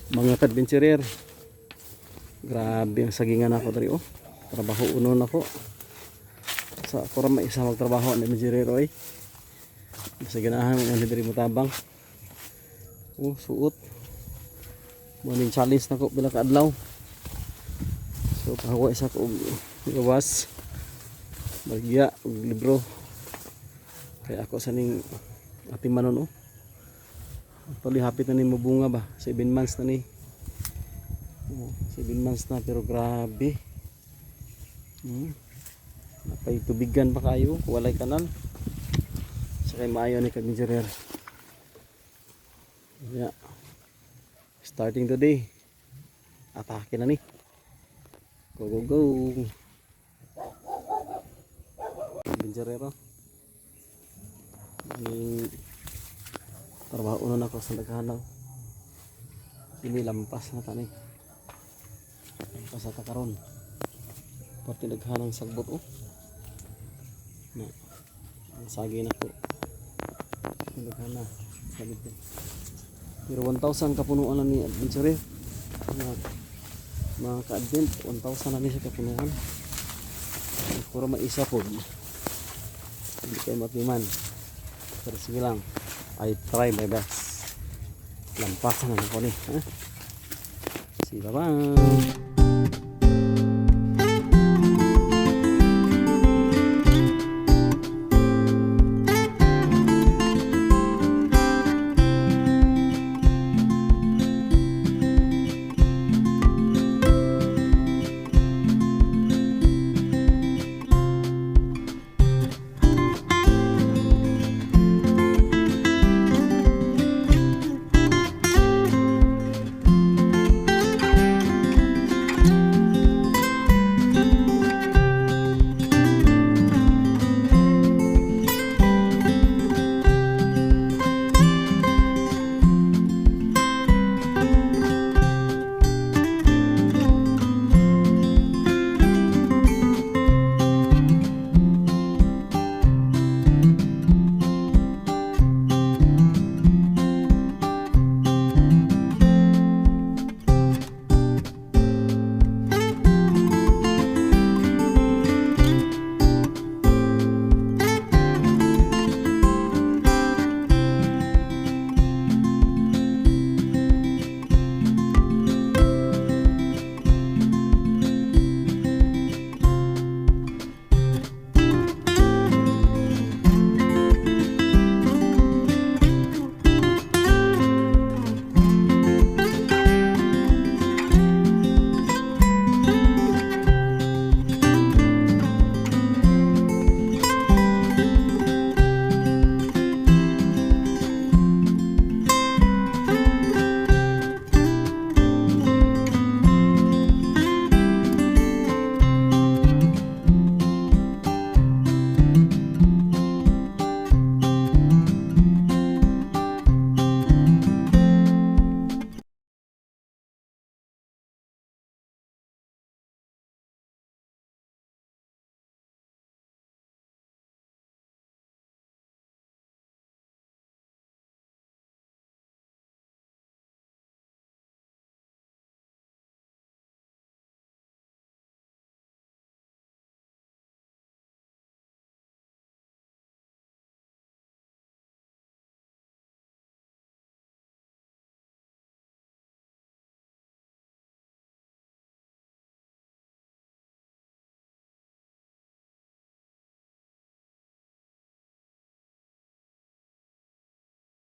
Mga adventurer, grabe ang sagingan ako dari oh. Trabaho unon ako. Sa ako ra maisa magtrabaho ang adventurer oy. Sa ganahan ang diri mo tabang. Oh, suot. Morning challenge nako bila ka adlaw. So pahawa isa ko gawas. Bagya og libro. Kaya ako saning atimanon oh. Actually hapit na ni mabunga ba, 7 months na ni. 7 months na pero grabe. Napay tubigan pa kayo, walay kanal. Sa kay maayo ni kag-engineer. Yeah. Starting today. Atake na ni. Go go go. Engineer oh. Trabaho na ako sa naghanaw. Ini lampas na tani. Lampas na karon. Pati naghanang sagbot oh. Na. Ang sagi na ko. Naghana. Sabi ko. Pero 1,000 kapunuan na ni adventure. Mga ka-advent 1,000 na ni sa kapunuan. Puro maisa po. Hindi kayo matiman. Pero sige lang. I try my best. Lampasan na ako ni. See, bye-bye.